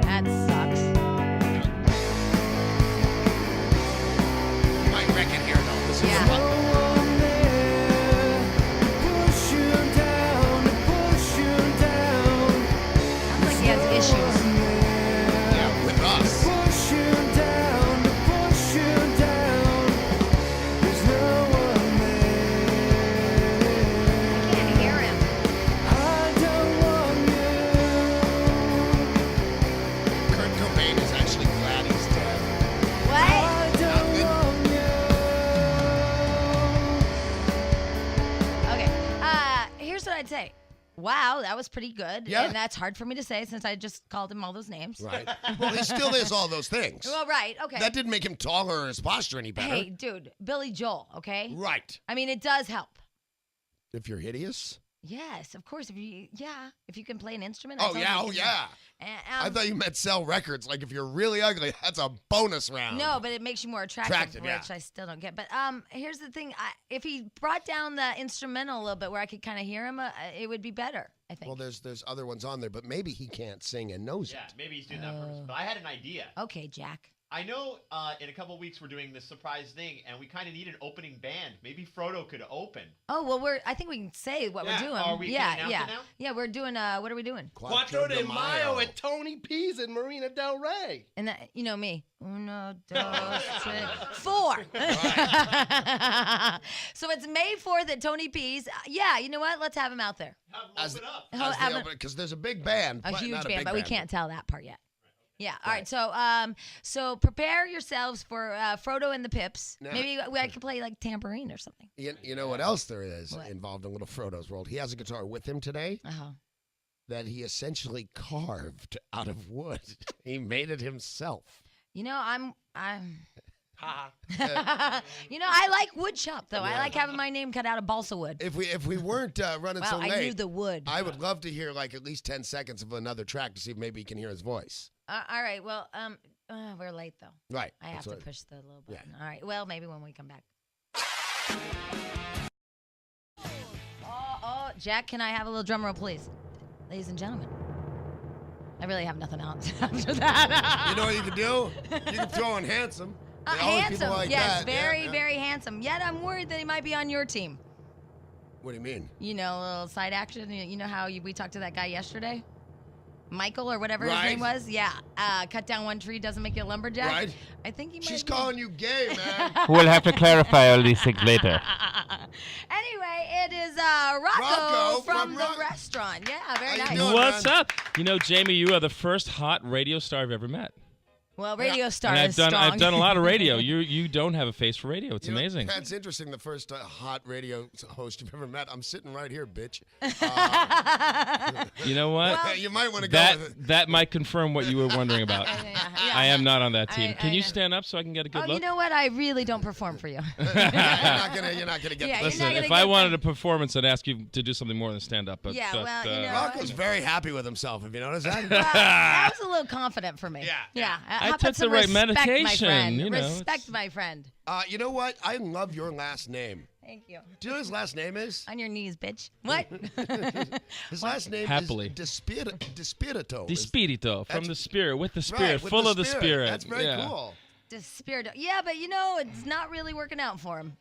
That sucks. You might wreck it here, though. This is Yeah. fun. Sounds like he has issues. Yeah, with us. I can't hear him. Kurt Cobain is actually glad he's dead. What? Nothing. Okay. Here's what I'd say. Wow, that was pretty good. Yeah. And that's hard for me to say since I just called him all those names. Right. Well, he still is all those things. Well, right. Okay. That didn't make him taller or his posture any better. Hey, dude, Billy Joel, okay? Right. I mean, it does help. If you're hideous? Yes, of course. If you can play an instrument. Oh, that's all yeah. you Oh, can do. yeah. And, I thought you meant sell records. Like, if you're really ugly, that's a bonus round. No, but it makes you more attractive, Attractive, which yeah. I still don't get. But here's the thing: if he brought down the instrumental a little bit, where I could kind of hear him, it would be better. I think. Well, there's other ones on there, but maybe he can't sing and knows Yeah, it. maybe he's doing that on purpose. But I had an idea. Okay, Jack. I know in a couple of weeks we're doing this surprise thing, and we kind of need an opening band. Maybe Frodo could open. Oh well, I think we can say what Yeah, we're doing. are we yeah, gonna announce yeah, it now? yeah. We're doing. What are we doing? Quattro de Mayo at Tony P's in Marina Del Rey. And that, you know me. Uno, dos, tres, 4. So it's May 4th at Tony P's. Yeah, you know what? Let's have him out there. Have him open up. Have him- Because there's a big band. A but huge not band, big but we can't tell that part yet. Yeah. All right. So prepare yourselves for Frodo and the Pips. Now- Maybe I could play like tambourine or something. You know what else there is What? involved in Little Frodo's world? He has a guitar with him today Uh-huh. that he essentially carved out of wood. He made it himself. You know, I'm. Ha. You know, I like wood shop though. I like having my name cut out of balsa wood. If we weren't running Wow, so I late, knew the wood. I would love to hear like at least 10 seconds of another track to see if maybe you can hear his voice. All right. Well, we're late though. Right. I have that's to what- push the little Yeah. button. All right. Well, maybe when we come back. Oh, Jack, can I have a little drum roll, please? Ladies and gentlemen. I really have nothing else after that. You know what you can do? You can throw in handsome. They always people Handsome. like Yes, that. very, Yeah. very handsome. Yet I'm worried that he might be on your team. What do you mean? You know, a little side action. You know how we talked to that guy yesterday? Michael or whatever his Right. name was? Yeah. Cut down one tree doesn't make you a lumberjack. Right. I think he might She's be. calling you gay, man. We'll have to clarify all these things later. Anyway, it is Rocco Rocco from from the restaurant. Yeah, very How you nice. doing? What's man. up? You know, Jamie, you are the first hot radio star I've ever met. Well, radio star And is strong. I've done a lot of radio. You don't have a face for radio. It's You know, amazing. That's interesting. The first hot radio host you've ever met. I'm sitting right here, bitch. You know what? Well, You might want to go with it. that might confirm what you were wondering about. Yeah. I am not on that team. Can you know. stand up so I can get a good Oh, look? you know what? I really don't perform for you. You're not gonna get. Yeah, the you're Listen, not gonna if I get wanted the- a performance, I'd ask you to do something more than stand up. But, Yeah, well, you know- Rocco's very happy with himself. Have you noticed that? Well, that was a little confident for me. Yeah. How I about took the some right respect, my medication, friend? you know, Respect, it's- my friend. You know what? I love your last name. Thank you. Do you know what his last name is? On your knees, bitch. What? His last name Happily. is DiSpirito. DiSpirito, from That's- the spirit, with the Right, spirit, with full of the spirit. That's very Yeah. cool. DiSpirito. Yeah, but you know, it's not really working out for him.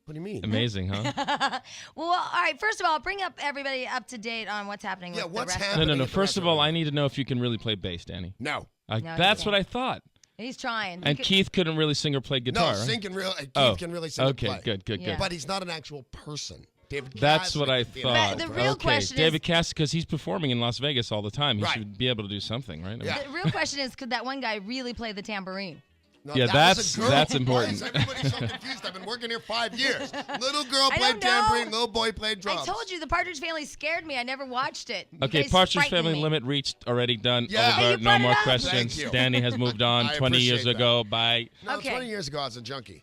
What do you mean? Amazing, huh? Well, all right. First of all, bring up everybody up to date on what's happening Yeah, with what's the rest. happening? No. at the First of all, restaurant? I need to know if you can really play bass, Danny. No. No, That's you what I can't. thought. He's trying. He And could- Keith couldn't really sing or play guitar. No, right? Keith can really sing Okay, and play. good. Yeah. But he's not an actual person. David That's Cass what I could be an thought. actual the person. real okay, question David is- Cass, because he's performing in Las Vegas all the time. He Right. should be able to do something, right? I mean, Yeah. The real question is, could that one guy really play the tambourine? No, Yeah, that was a girl. that's Why important. is everybody so confused? I've been working here 5 years. Little girl I played don't know. tambourine, little boy played drums. I told you, the Partridge Family scared me. I never watched it. You Okay, guys Partridge frightened Family me. limit reached, already done. Yeah. Over. Hey, you No brought it more up. questions. Thank you. Danny has moved on I 20 years appreciate that. ago. Bye. No, Okay. 20 years ago, I was a junkie.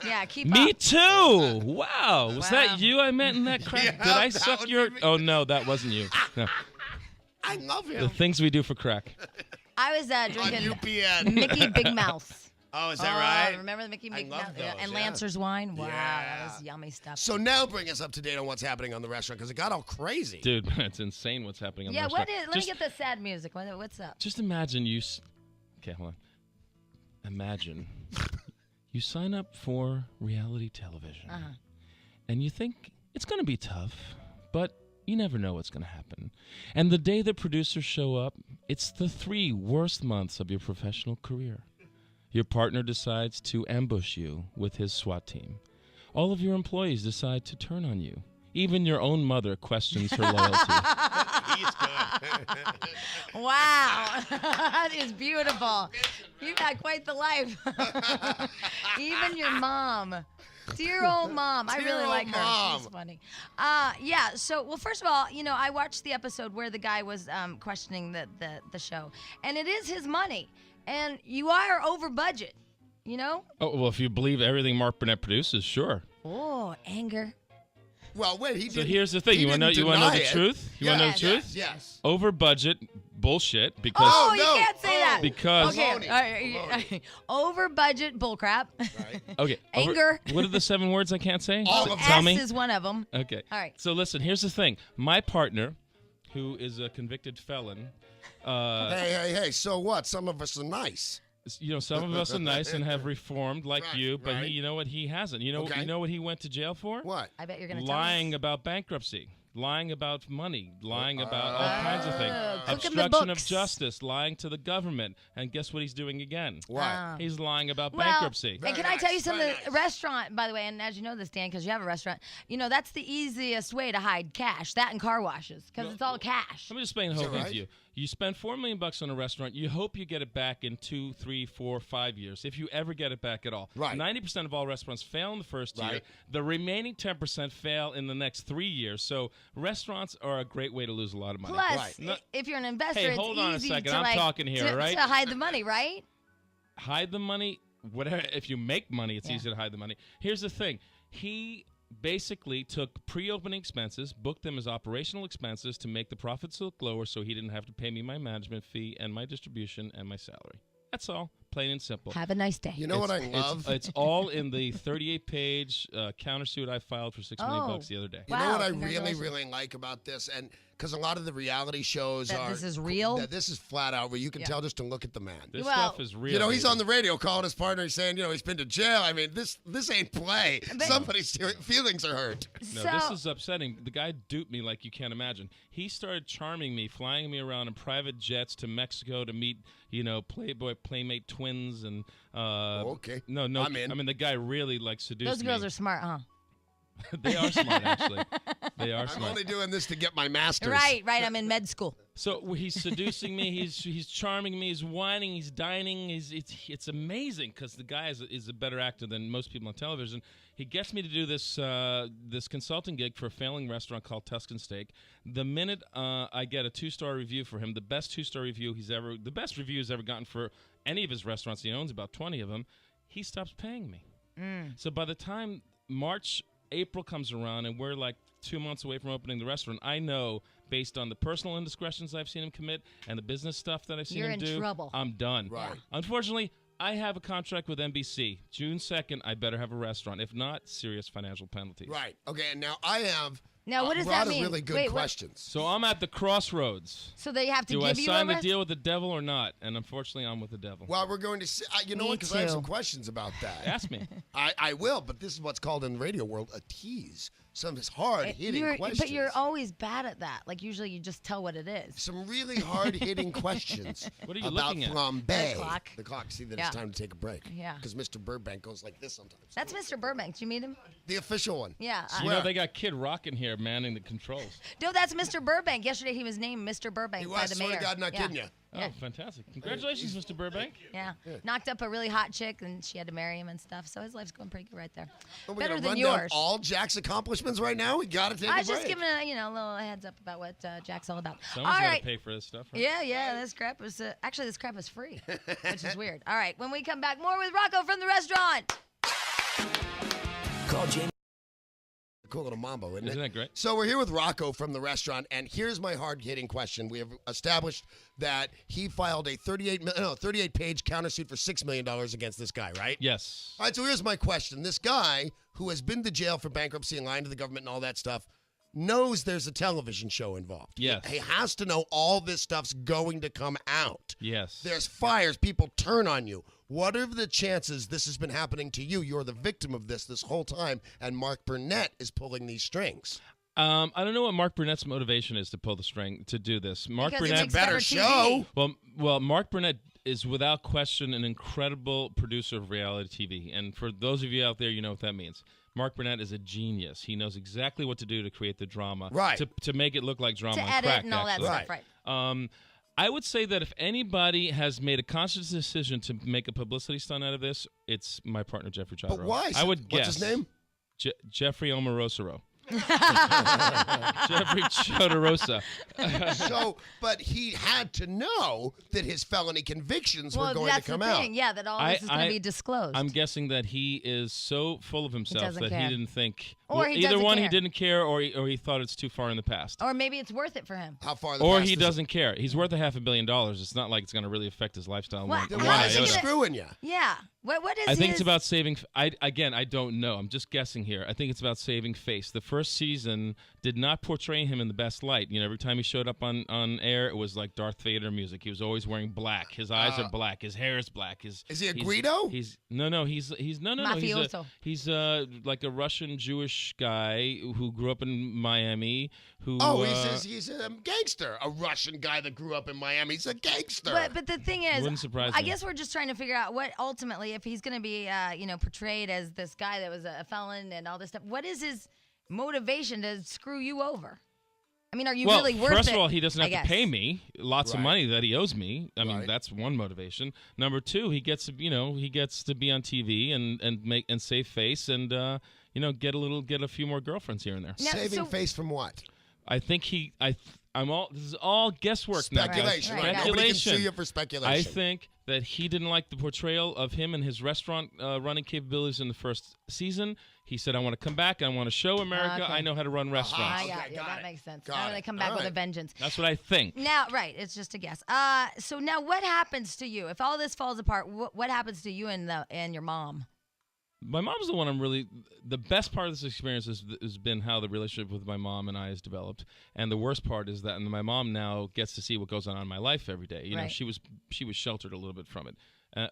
Yeah, keep Me up. too. Wow. Was Wow. that you I met in that crack? Yeah, Did I that suck would your... be me. Oh, no, that wasn't you. No. I love The him. things we do for crack. I was On drinking UPN. Mickey Big Mouth. Oh, is Remember the Mickey Big love Mouth? those, And yeah. Lancer's wine? Wow, that Yeah. was yummy stuff. So now bring us up to date on what's happening on the restaurant because it got all crazy. Dude, it's insane what's happening on yeah, the what restaurant. is, let me get the sad music. What's up? Just imagine you... Okay, hold on. Imagine you sign up for reality television. Uh-huh. And you think it's going to be tough, but you never know what's going to happen. And the day the producers show up, it's the 3 worst months of your professional career. Your partner decides to ambush you with his SWAT team. All of your employees decide to turn on you. Even your own mother questions her loyalty. He's good. Wow, that is beautiful. You've had quite the life. Even your mom. Dear old mom. I Dear really old like her. mom. She's funny. Yeah, so, well, first of all, you know, I watched the episode where the guy was questioning the show. And it is his money. And you are over budget, you know? Oh, well, if you believe everything Mark Burnett produces, sure. Oh, anger. Well, wait, he So didn't. here's the thing. he You want to didn't know deny the it. truth? You want to know the Yes. truth? Yes. Over budget bullshit because Oh, no. you can't say that. Because- Okay, Baloney. over budget bullcrap. okay. Anger. What are the 7 words I can't say? All of Tell S me. is one of them. Okay. All right. So listen, here's the thing. My partner, who is a convicted felon, Hey. So what? Some of us are nice. you know, some of us are nice and have reformed like Right, you, but right. you know what? He hasn't. You know, Okay. you know what he went to jail for? What? I bet you're going to tell Lying us. about bankruptcy, lying about money, lying about all kinds of things, cook 'em the obstruction of books. justice, lying to the government, and guess what he's doing again? What? Oh. He's lying about Well, bankruptcy. And can Very I tell you nice, something? very nice. Restaurant, by the way, and as you know this, Dan, because you have a restaurant, you know, that's the easiest way to hide cash. That and car washes, because it's all cash. Let me just explain the whole that thing right? to you. You spend $4 million on a restaurant. You hope you get it back in 2, 3, 4, 5 years, if you ever get it back at all. Right. 90% of all restaurants fail in the first year. Right. The remaining 10% fail in the next 3 years. So restaurants are a great way to lose a lot of money. Plus, Right. No- if you're an investor, Hey, it's hold on a easy second. to I'm like talking here, to, right? to hide the money, right? Hide the money. Whatever. If you make money, it's Yeah. easy to hide the money. Here's the thing. He basically took pre-opening expenses, booked them as operational expenses to make the profits look lower so he didn't have to pay me my management fee and my distribution and my salary. That's all. Plain and simple. Have a nice day. You know what I love? It's all in the 38-page countersuit I filed for $6 million Oh. the other day. You know Wow, what I really, congratulations. really like about this? And because a lot of the reality shows That are this is real? That this is flat out where you can tell just to look at the man. This Well, stuff is real. You know, he's baby. on the radio calling his partner. He's saying, he's been to jail. I mean, this ain't play. But- Somebody's feelings are hurt. No, So- this is upsetting. The guy duped me like you can't imagine. He started charming me, flying me around in private jets to Mexico to meet, Playboy Playmate twins and. Okay. No. I'm in. I mean, the guy really seduced Those girls me. are smart, huh? They are smart, actually. They are I'm smart. only doing this to get my master's. Right. I'm in med school. So he's seducing me. He's charming me. He's whining. He's dining. It's amazing because the guy is a better actor than most people on television. He gets me to do this this consulting gig for a failing restaurant called Tuscan Steak. The minute I get a 2-star review for him, the best 2-star review the best review he's ever gotten for any of his restaurants. He owns about 20 of them. He stops paying me. So by the time April comes around and we're like 2 months away from opening the restaurant, I know based on the personal indiscretions I've seen him commit and the business stuff that I've seen You're him in do, trouble. I'm done. Right. Unfortunately, I have a contract with NBC. June 2nd, I better have a restaurant. If not, serious financial penalties. Right. Okay, and now I have Now, what does a that lot mean? of really good Wait, what- questions. So I'm at the crossroads. So they have to Do I give you a sign the rest? deal with the devil or not? And unfortunately, I'm with the devil. Well, we're going to see. You know Me what? Because I have too. some questions about that. Ask me. I will, but this is what's called in the radio world a tease. Some hard-hitting questions. But you're always bad at that. Like, usually you just tell what it is. Some really hard-hitting questions What are you about looking at? flambe. The clock. The clock. See that Yeah. it's time to take a break. Yeah. Because Mr. Burbank goes like this sometimes. That's Mr. Burbank. Did you meet him? The official one. Yeah. You know, they got Kid Rock in here manning the controls. No, that's Mr. Burbank. Yesterday he was named Mr. Burbank He by was. the Swear mayor. to God, not yeah. kidding you. Yeah. Oh, fantastic. Congratulations, Mr. Burbank. Yeah. Knocked up a really hot chick, and she had to marry him and stuff. So his life's going pretty good right there. Well, we're Better gonna than run yours. down all Jack's accomplishments right now. We got to take I a was break. just giving a little heads up about what Jack's all about. Someone's all got right. to pay for this stuff, right? Yeah. This crap is actually this crap is free, which is weird. All right. When we come back, more with Rocco from the restaurant. Call Jamie. Cool little mambo, isn't it? Isn't that great? So we're here with Rocco from the restaurant, and here's my hard-hitting question. We have established that he filed a 38-page countersuit for $6 million against this guy, right? Yes. All right, so here's my question. This guy, who has been to jail for bankruptcy and lying to the government and all that stuff, knows there's a television show involved. Yes. He has to know all this stuff's going to come out. Yes. There's fires. People turn on you. What are the chances this has been happening to you? You're the victim of this whole time, and Mark Burnett is pulling these strings. I don't know what Mark Burnett's motivation is to pull the string to do this. Mark Because it Burnett, makes better show. TV. Well, Mark Burnett is without question an incredible producer of reality TV, and for those of you out there, you know what that means. Mark Burnett is a genius. He knows exactly what to do to create the drama, Right. To make it look like drama To on edit crack, and all that actually. stuff, right? I would say that if anybody has made a conscious decision to make a publicity stunt out of this, it's my partner Jeffrey Chodorow. But why? I would guess. What's his name? Jeffrey Omarosaro. Jeffrey Chodorosa. But he had to know that his felony convictions were Well, going to that's come the out. thing. Yeah, that all this is going to be disclosed. I'm guessing that he is so full of himself doesn't that care. he didn't think. Or he either doesn't one, care. he didn't care, or he thought it's too far in the past. Or maybe it's worth it for him. How far? The Or past he is it? doesn't care. He's worth $500 million. It's not like it's going to really affect his lifestyle. What? Then How why is is he he gonna- screwing you? Yeah. What is I think his... it's about saving. I don't know. I'm just guessing here. I think it's about saving face. The first season did not portray him in the best light. You know, every time he showed up on air, it was like Darth Vader music. He was always wearing black. His eyes are black. His hair is black. Is he a Guido? He's no. He's Mafioso. He's like a Russian Jewish guy who grew up in Miami. Who? He's a gangster. A Russian guy that grew up in Miami. He's a gangster. But the thing is, Wouldn't surprise I me. guess we're just trying to figure out what ultimately, if he's going to be, portrayed as this guy that was a felon and all this stuff. What is his motivation to screw you over? I mean, are you really worth it? First of all, he doesn't I have to pay guess. me lots of Right. money that he owes me. I mean, Right. that's one motivation. Number two, he gets to be on TV and save face and get a few more girlfriends here and there. Now, Saving so- face from what? I think this is all guesswork now, guys. Speculation. Right, Right. right. Nobody can Speculation. sue you for speculation. I think that he didn't like the portrayal of him and his restaurant running capabilities in the first season. He said, I want to come back and I want to show America Okay. I know how to run restaurants. I got Okay, you. got That it. makes sense. Got Now they it. come back All with a right. vengeance. That's what I think. Now, right, it's just a guess. So now what happens to you if all this falls apart? What happens to you and your mom? My mom's the one I'm really. The best part of this experience has been how the relationship with my mom and I has developed, and the worst part is that my mom now gets to see what goes on in my life every day. You know, Right. she was sheltered a little bit from it.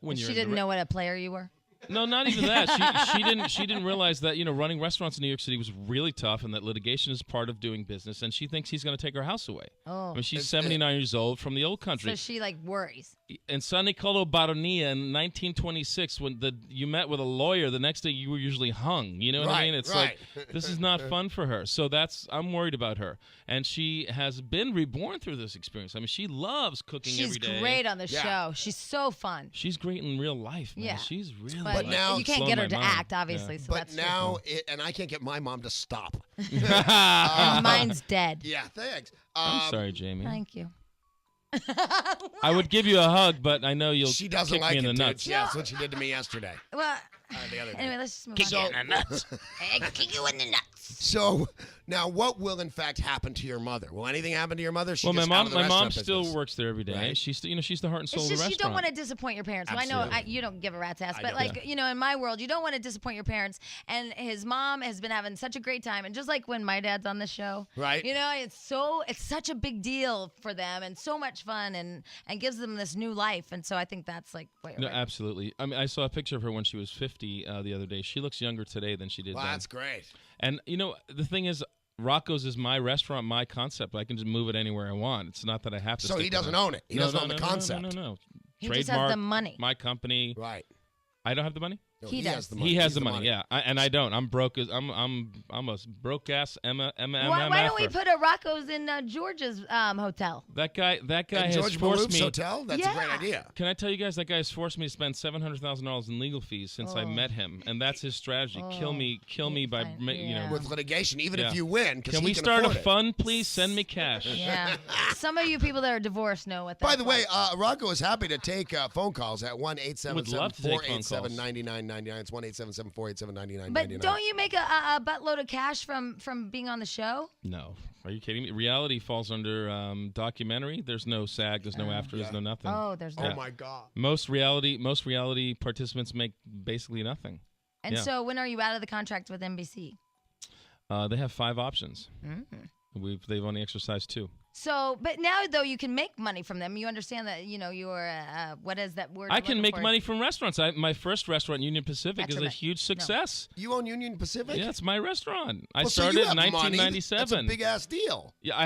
When She you're in didn't know what a player you were. No, not even that. She didn't realize that running restaurants in New York City was really tough, and that litigation is part of doing business. And she thinks he's going to take her house away. Oh. I mean, she's 79 years old from the old country. So she worries. In San Nicolo Baronia in 1926, when you met with a lawyer, the next day you were usually hung. You know what I mean? It's like this is not fun for her. So I'm worried about her, and she has been reborn through this experience. I mean, she loves cooking every day. She's great on the show. She's so fun. She's great in real life, man. Yeah. She's really. But now you can't get her to act, obviously. Yeah. So But that's now, and I can't get my mom to stop. and mine's dead. Yeah, thanks. I'm sorry, Jamie. Thank you. I would give you a hug, but I know you'll She doesn't kick like me in it, the dude. nuts. Yeah, that's what she did to me yesterday. Well, The other day. anyway, let's just move Kick on. you in the nuts. Kick you in the nuts. So now, what will in fact happen to your mother? Will anything happen to your mother? She Well, my just out of mom, the my mom restaurant still business? works there every day. Right. She's the heart and soul It's of the just restaurant. you don't want to disappoint your parents. Well, I know Absolutely. you don't give a rat's ass, I but don't. in my world, you don't want to disappoint your parents. And his mom has been having such a great time, and just like when my dad's on the show, Right. it's such a big deal for them, and so much fun, and gives them this new life. And so I think that's what No, you're absolutely. I mean, I saw a picture of her when she was 50 the other day. She looks younger today than she did Well, then. that's great. And the thing is, Rocco's is my restaurant, my concept. I can just move it anywhere I want. It's not that I have to. So stick he with doesn't it. own it. He doesn't own the concept. No. He just has Trademark, the money. my company. Right. I don't have the money. No, He has does. the money. He has He's the money, yeah, and I don't. I'm broke. I'm a broke ass Why don't we put a Rocco's in George's hotel? That guy And has George forced Maloof's me. hotel? That's a great Yeah. idea. Can I tell you guys that guy has forced me to spend $700,000 in legal fees since I met him, and that's his strategy: kill me by fine. . With litigation, even Yeah. if you win, because Can we start a fund, please? Send me cash. Yeah. Some of you people that are divorced know what that's By the way, like. Rocco is happy to take phone calls at 1-877-487-9999. Would love to take phone calls. It's 1-877-487-9999. But don't you make a buttload of cash from being on the show? No, are you kidding me? Reality falls under documentary. There's no SAG. There's no after. There's no nothing. Oh, there's Oh no. my God. Most reality participants make basically nothing. And yeah. so when are you out of the contract with NBC? They have 5 options. They've only exercised 2. So, but now though you can make money from them. You understand that you're what is that word? I you're can looking make for? money from restaurants. My first restaurant, Union Pacific, is a Detriment. huge success. You own Union Pacific? Yeah, it's my restaurant. I Well, so started you in have money. 1997. That's a big ass deal. Yeah, I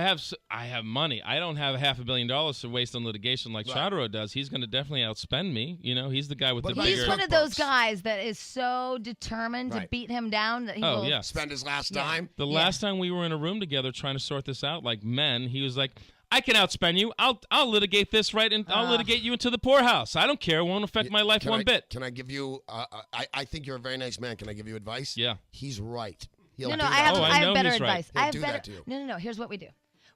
have money. I don't have $500 million to waste on litigation like Chadro does. He's going to definitely outspend me. He's the guy with But the He's bigger. one of those guys that is so determined to Right. beat him down that he Oh, will. yeah. Spend his last Yeah. dime. The last time we were in a room together trying to sort this out, like men, he was like, "I can outspend you. I'll litigate this and I'll litigate you into the poorhouse. I don't care. It won't affect my life Can one I- bit." Can I give you? I think you're a very nice man. Can I give you advice? Yeah. He's right. He'll No, do I that. have, Oh, I I have know better he's right. advice. He'll I have do better. that to you. No. Here's what we do.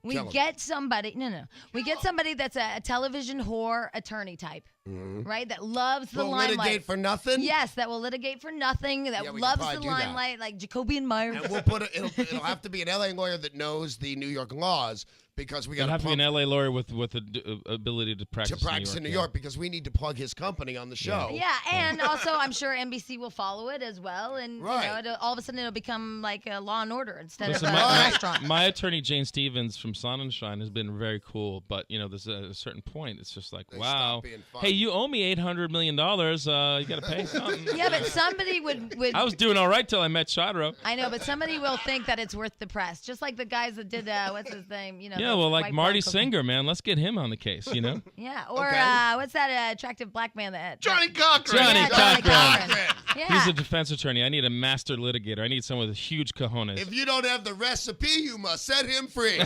We Tell him. get somebody. No. We get somebody that's a television whore attorney type, right? That loves the Will limelight. litigate for nothing. Yes, that will litigate for nothing. That Yeah, we can loves probably the do that. limelight, like Jacoby and Meyer. And we'll put it. It'll have to be an LA lawyer that knows the New York laws because we got It'd have to be an LA lawyer with the ability to practice, in New York because we need to plug his company on the show. Yeah, and also I'm sure NBC will follow it as well, and Right. all of a sudden it'll become like a Law and Order instead Listen, of a restaurant. my attorney Jane Stevens from Sonnenschein has been very cool, but there's a certain point. It's just like, They wow, stop being fun. hey, you owe me $800 million. You got to pay something. Yeah, but somebody would. I was doing all right till I met Chadro. I know, but somebody will think that it's worth the press, just like the guys that did what's his name? Yeah, the well, like white Marty blonde cocaine. Singer, man, let's get him on the case. Yeah, or Okay. what's that attractive black man that? Johnny Cochran. Johnny Yeah, Cochran. Yeah. He's a defense attorney. I need a master litigator. I need someone with huge cojones. If you don't have the recipe, you must set him free.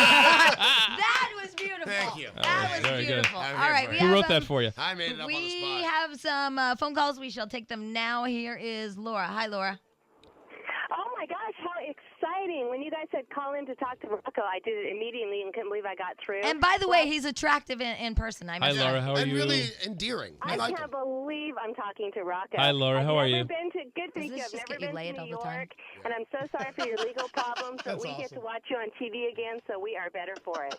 That was beautiful. Thank you. That was Very good. beautiful. I'm All here right, for we it. Who have, wrote that for you? I made it up on the We spot. have some phone calls. We shall take them now. Here is Laura. Hi, Laura. Oh my gosh, how exciting. When you guys said call in to talk to Rocco, I did it immediately and couldn't believe I got through. And by the way, he's attractive in person. Hi, Laura. How are and you? really endearing. I like can't him. believe I'm talking to Rocco. Hi, Laura. How are you? I've never been to, good, thank Does you. this I've just never get you been laid to all New the time? York, and I'm so sorry for your legal problems, but That's we get awesome. to watch you on TV again, so we are better for it.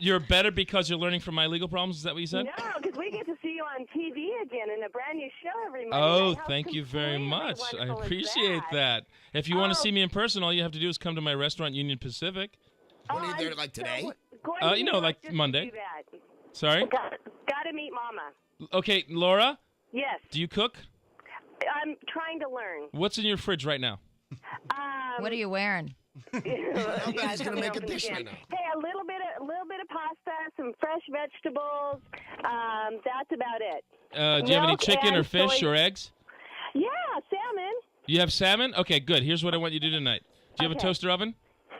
You're better because you're learning from my legal problems. Is that what you said? No, because we get to see you on TV again in a brand new show every Monday. Oh, night. How thank you very completely much. I wonderful is appreciate that. If you want to see me in person, all you have to do is come to my restaurant, Union Pacific. When are you there, like today? You know, like Monday. Sorry? Gotta meet Mama. Okay, Laura, Yes, do you cook? I'm trying to learn. What's in your fridge right now? What are you wearing? I bet he's gonna make a dish right now. Hey, a little bit of pasta, some fresh vegetables. That's about it. Do you have any Milk chicken or and fish soy- or eggs? Yeah, salmon. You have salmon? Okay, good. Here's what I want you to do tonight. Do you have a Okay. toaster oven?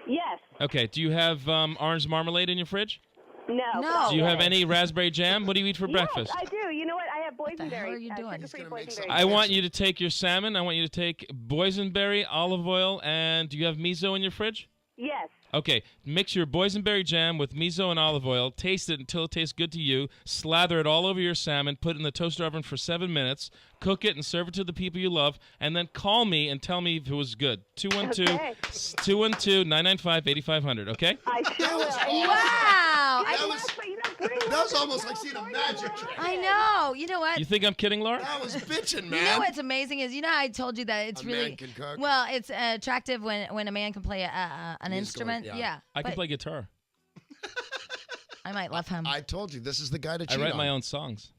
Yes. Okay. Do you have orange marmalade in your fridge? No. No. Do you have any raspberry jam? What do you eat for breakfast? Yes, I do. You know what? I have boysenberry. the hell are you doing? Sugar-free He's gonna make boysenberry. something. I want you to take your salmon. I want you to take boysenberry, olive oil, and do you have miso in your fridge? Yes. Okay, mix your boysenberry jam with miso and olive oil. Taste it until it tastes good to you. Slather it all over your salmon. Put it in the toaster oven for 7 minutes. Cook it and serve it to the people you love. And then call me and tell me if it was good. 212-212-995-8500, okay? I sure will. Wow. That was, that was almost like seeing a magic trick. I know. You know what? You think I'm kidding, Laura? That was bitching, man. You know what's amazing is, you know how I told you that it's A really man can cook. well, it's attractive when a man can play an instrument. yeah. I can but play guitar. I might love him. I told you, this is the guy to I cheat write on. my own songs.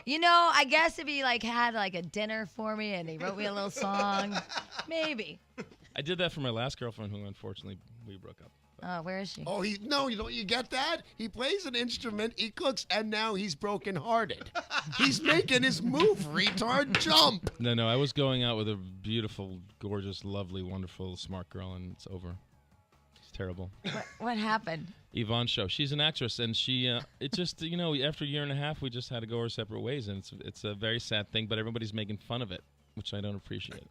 You know, I guess if he had a dinner for me and he wrote me a little song, maybe. I did that for my last girlfriend, who unfortunately we broke up. Oh, where is she? Oh, you don't you get that? He plays an instrument, he cooks, and now he's brokenhearted. He's making his move, retard, jump. No, I was going out with a beautiful, gorgeous, lovely, wonderful, smart girl, and it's over. It's terrible. What happened? Yvonne Show. She's an actress, and she, it just, after a year and a half, we just had to go our separate ways, and it's a very sad thing, but everybody's making fun of it, which I don't appreciate.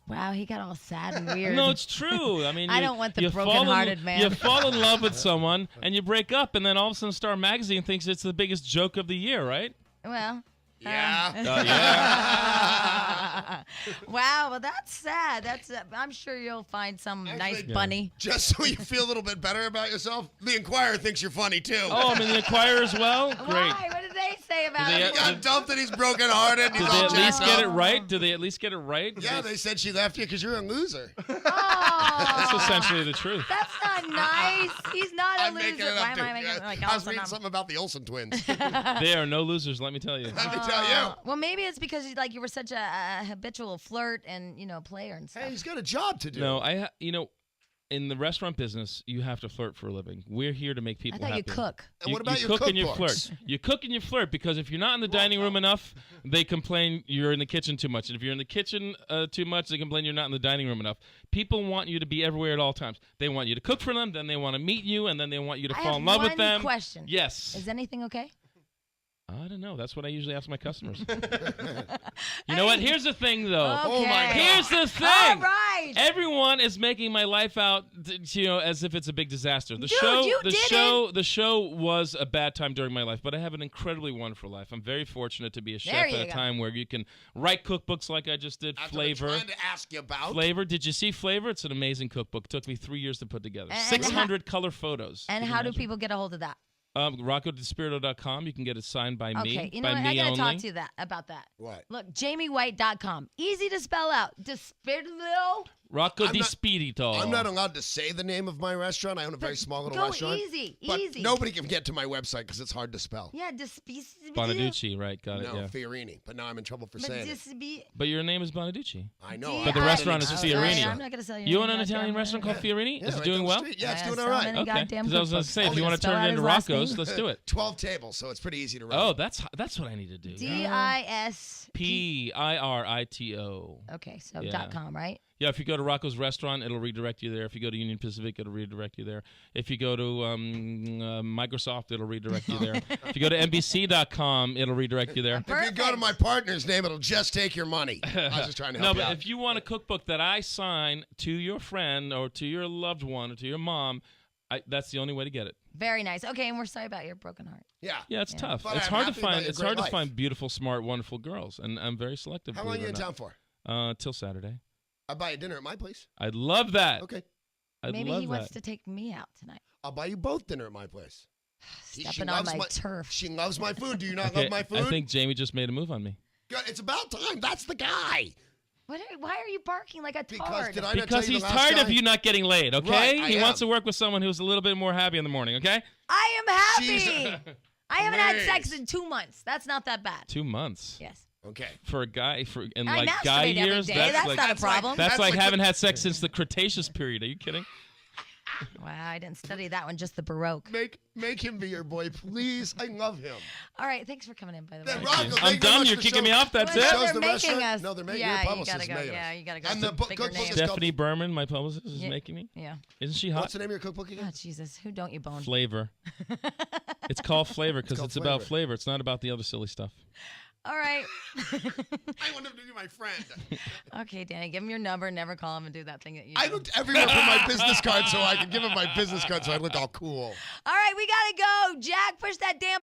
Wow, he got all sad and weird. No, it's true. I mean, I don't want the broken-hearted man. You fall in love with someone, and you break up, and then all of a sudden Star Magazine thinks it's the biggest joke of the year, right? Well. Yeah. Yeah. Wow, well that's sad. I'm sure you'll find some nice bunny. Just so you feel a little bit better about yourself, the Inquirer thinks you're funny too. Oh, I'm in the Inquirer as well? Great. Why? What did they say about Did they- it? He got dumped and he's brokenhearted. And Did he's they all at least jacked get it up. right? Did they at least get it right? Yeah, they said she left you because you're a loser. That's essentially the truth. That's not nice. He's not a I'm loser. making it Why up am I too. making it like I was Elsa? reading something about the Olsen twins. They are no losers, let me tell you. Let me tell you. Well, maybe it's because you were such a habitual flirt and player and stuff. Hey, he's got a job to do. No, in the restaurant business, you have to flirt for a living. We're here to make I people thought happy. you cook. And what about you your cook and you cookbooks? flirt. You cook and you flirt because if you're not in the dining room enough, they complain you're in the kitchen too much. And if you're in the kitchen too much, they complain you're not in the dining room enough. People want you to be everywhere at all times. They want you to cook for them, then they want to meet you, and then they want you to fall in love with them. Question. Yes. Is anything okay? I don't know. That's what I usually ask my customers. You know what? Here's the thing, though. Okay. Oh, my God. Here's the thing. All right. Everyone is making my life out, as if it's a big disaster. The show was a bad time during my life, but I have an incredibly wonderful life. I'm very fortunate to be a chef at a time where you can write cookbooks like I just did. That's Flavor. what I'm trying to ask you about. Flavor. Did you see Flavor? It's an amazing cookbook. It took me 3 years to put together. 600 color photos. And Can you how do imagine? people get a hold of that? RoccoDiSpirito.com. You can get it signed by me. Okay, you know by what? me I gotta only. talk to you about that. What? Look, JamieWhite.com. Easy to spell out. Dispirito. Rocco I'm not- DiSpirito. I'm not allowed to say the name of my restaurant. I own a very small little go restaurant. easy, but easy. nobody can get to my website because it's hard to spell. Yeah, Dispirito. Bonaducci, right? Got it. No, Yeah. Fiorini. But now I'm in trouble for But saying it. Disbi- But your name is Bonaducci. I know. But the I- restaurant is I- Fiorini. I'm not gonna sell you. You own an Italian restaurant called Fiorini? Yeah, Is it right doing down the well? street. Yeah, it's doing so all right. many Okay. goddamn 'Cause I was going to cookbooks. say, if you want to Spell turn out it into his last Rocco's, name. let's do it. 12 tables, so it's pretty easy to run. Oh, that's what I need to do. DIS. PIRITO. Okay, so Yeah. .com, right? Yeah, if you go to Rocco's Restaurant, it'll redirect you there. If you go to Union Pacific, it'll redirect you there. If you go to Microsoft, it'll redirect you there. If you go to NBC.com, it'll redirect you there. If you go to my partner's name, it'll just take your money. I was just trying to help you out. If you want a cookbook that I sign to your friend or to your loved one or to your mom, that's the only way to get it. Very nice. Okay, and we're sorry about your broken heart. Yeah. Yeah, it's tough. But It's I'm hard to happy about find. your It's great hard to life. find beautiful, smart, wonderful girls, and I'm very selective. How long are believe you it in or town not. for? Till Saturday. I'll buy you dinner at my place. I'd love that. Okay. Maybe he wants to take me out tonight. I'll buy you both dinner at my place. Stepping on my turf. She loves my food. Do you not Okay, love my food? I think Jamie just made a move on me. God, it's about time. That's the guy. Why are you barking like a tard? Did I not Because tell you he's the last tired guy? of you not getting laid, okay? Right, I he am. wants to work with someone who's a little bit more happy in the morning, okay? I am happy. Jeez. I haven't had Please. sex in 2 months. That's not that bad. 2 months. Yes. Okay. For a guy, in I like guy masturbate every years, day. that's That's like not a problem. that's like like haven't had sex since the Cretaceous period. Are you kidding? Wow, I didn't study that one, just the Baroque. Make him be your boy, please. I love him. All right, thanks for coming in, by the way. Then Rocco, I'm thank you very done. much You're for kicking me showing- off. That's Well, it. no, they're the making restaurant? us. No, they're making yeah, your you publicist gotta go. making us. Yeah, you gotta go. And to the book- bigger cookbook names. is called- Stephanie Berman, my publicist, is Yeah. making me. Yeah. Isn't she hot? What's the name of your cookbook again? Oh, Jesus. Who don't you bone? Flavor. It's called Flavor because called it's about Flavor. flavor. It's not about the other silly stuff. All right. I want him to be my friend. Okay, Danny, give him your number. Never call him and do that thing that you I do. looked everywhere for my business card so I could give him my business card so I look all cool. All right, we got to go. Jack, push that damn